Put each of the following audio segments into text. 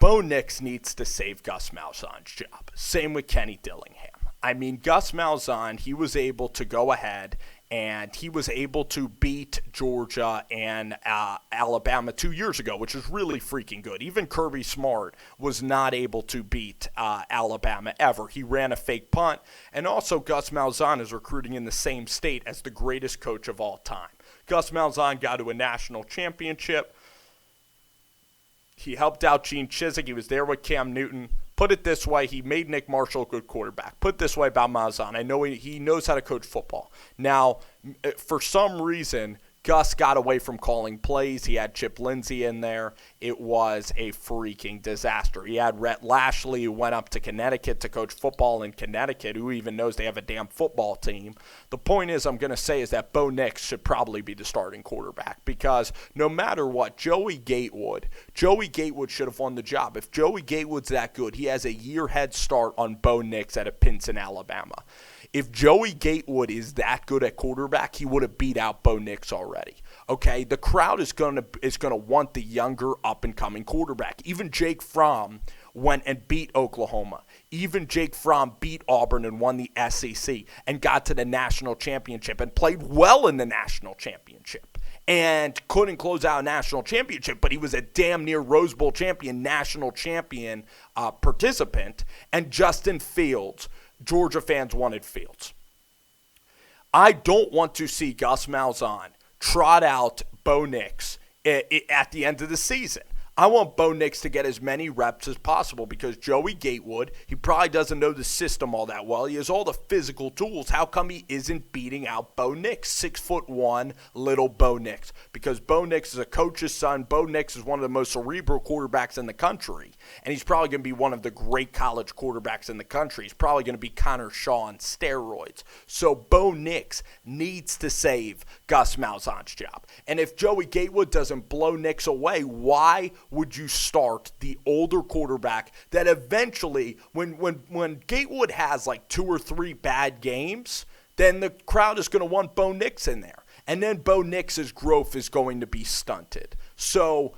Bo Nix needs to save Gus Malzahn's job. Same with Kenny Dillingham. I mean, Gus Malzahn, he was able to go ahead and he was able to beat Georgia and Alabama 2 years ago, which is really freaking good. Even Kirby Smart was not able to beat Alabama ever. He ran a fake punt, and also Gus Malzahn is recruiting in the same state as the greatest coach of all time. Gus Malzahn got to a national championship. He helped out Gene Chizik. He was there with Cam Newton. Put it this way, he made Nick Marshall a good quarterback. Put it this way about Malzahn. I know he knows how to coach football. Now, for some reason, Gus got away from calling plays. He had Chip Lindsey in there. It was a freaking disaster. He had Rhett Lashley, who went up to Connecticut to coach football in Connecticut. Who even knows they have a damn football team? The point is, I'm going to say, is that Bo Nix should probably be the starting quarterback, because no matter what, Joey Gatewood should have won the job. If Joey Gatewood's that good, he has a year head start on Bo Nix at a Pinson, Alabama. If Joey Gatewood is that good at quarterback, he would have beat out Bo Nix already. Okay, the crowd is gonna want the younger up-and-coming quarterback. Even Jake Fromm went and beat Oklahoma. Even Jake Fromm beat Auburn and won the SEC and got to the national championship and played well in the national championship and couldn't close out a national championship, but he was a damn near Rose Bowl champion, national champion participant. And Justin Fields, Georgia fans wanted Fields. I don't want to see Gus Malzahn trot out Bo Nix at the end of the season. I want Bo Nix to get as many reps as possible, because Joey Gatewood, he probably doesn't know the system all that well. He has all the physical tools. How come he isn't beating out Bo Nix, 6'1", little Bo Nix? Because Bo Nix is a coach's son. Bo Nix is one of the most cerebral quarterbacks in the country, and he's probably going to be one of the great college quarterbacks in the country. He's probably going to be Connor Shaw on steroids. So Bo Nix needs to save Gus Malzahn's job. And if Joey Gatewood doesn't blow Nix away, why would you start the older quarterback that eventually, when Gatewood has like 2 or 3 bad games, then the crowd is going to want Bo Nix in there. And then Bo Nix's growth is going to be stunted. So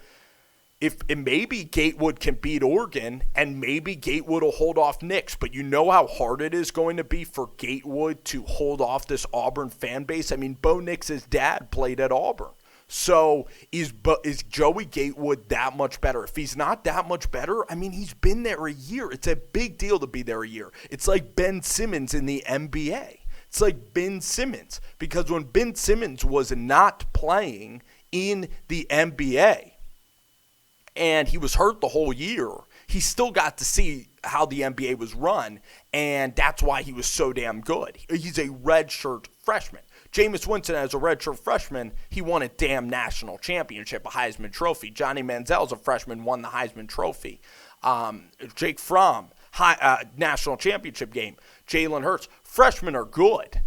if maybe Gatewood can beat Oregon, and maybe Gatewood will hold off Nix, but you know how hard it is going to be for Gatewood to hold off this Auburn fan base? I mean, Bo Nix's dad played at Auburn. So is Joey Gatewood that much better? If he's not that much better, I mean, he's been there a year. It's a big deal to be there a year. It's like Ben Simmons in the NBA. It's like Ben Simmons, because when Ben Simmons was not playing in the NBA and he was hurt the whole year, he still got to see how the NBA was run, and that's why he was so damn good. He's a redshirt freshman. Jameis Winston, as a redshirt freshman, he won a damn national championship, a Heisman Trophy. Johnny Manziel, as a freshman, won the Heisman Trophy. Jake Fromm, national championship game. Jalen Hurts. Freshmen are good.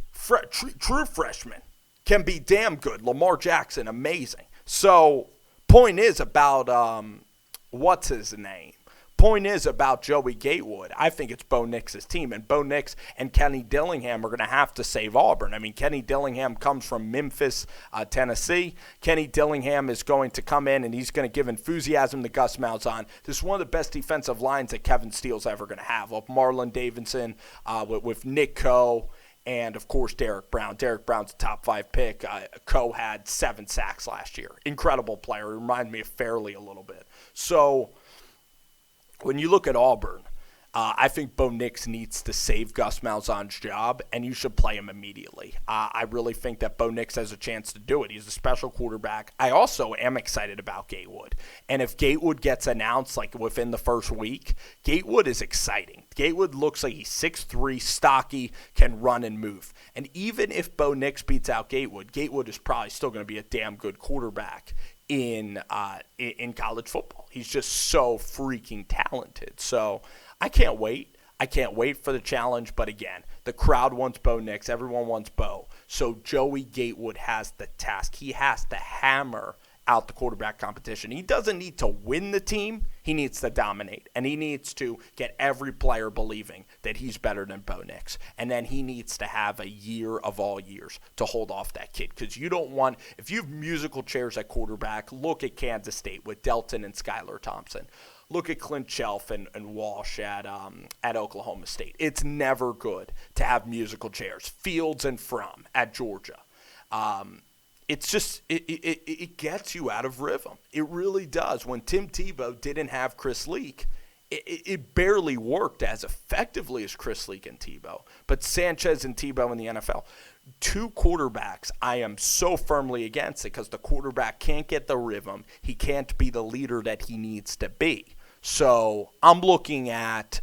True freshmen can be damn good. Lamar Jackson, amazing. So, point is about, what's his name? Point is about Joey Gatewood. I think it's Bo Nix's team, and Bo Nix and Kenny Dillingham are going to have to save Auburn. I mean, Kenny Dillingham comes from Memphis, Tennessee. Kenny Dillingham is going to come in, and he's going to give enthusiasm to Gus Malzahn. This is one of the best defensive lines that Kevin Steele's ever going to have, with Marlon Davidson, with Nick Coe, and, of course, Derek Brown. Derek Brown's a top 5 pick. Coe had 7 sacks last year. Incredible player. He reminds me of Fairley a little bit. So when you look at Auburn, I think Bo Nix needs to save Gus Malzahn's job, and you should play him immediately. I really think that Bo Nix has a chance to do it. He's a special quarterback. I also am excited about Gatewood. And if Gatewood gets announced like within the first week, Gatewood is exciting. Gatewood looks like he's 6'3", stocky, can run and move. And even if Bo Nix beats out Gatewood, Gatewood is probably still going to be a damn good quarterback in college football. He's just so freaking talented. So I can't wait. I can't wait for the challenge. But again, the crowd wants Bo Nix. Everyone wants Bo. So Joey Gatewood has the task. He has to hammer out the quarterback competition. He doesn't need to win the team. He needs to dominate. And he needs to get every player believing that he's better than Bo Nix. And then he needs to have a year of all years to hold off that kid. Because you don't want, if you have musical chairs at quarterback, look at Kansas State with Delton and Skylar Thompson. Look at Clint Shelf and Walsh at Oklahoma State. It's never good to have musical chairs. Fields and Fromm at Georgia. It's just, it gets you out of rhythm. It really does. When Tim Tebow didn't have Chris Leak, it barely worked as effectively as Chris Leak and Tebow. But Sanchez and Tebow in the NFL, two quarterbacks, I am so firmly against it because the quarterback can't get the rhythm. He can't be the leader that he needs to be. So I'm looking at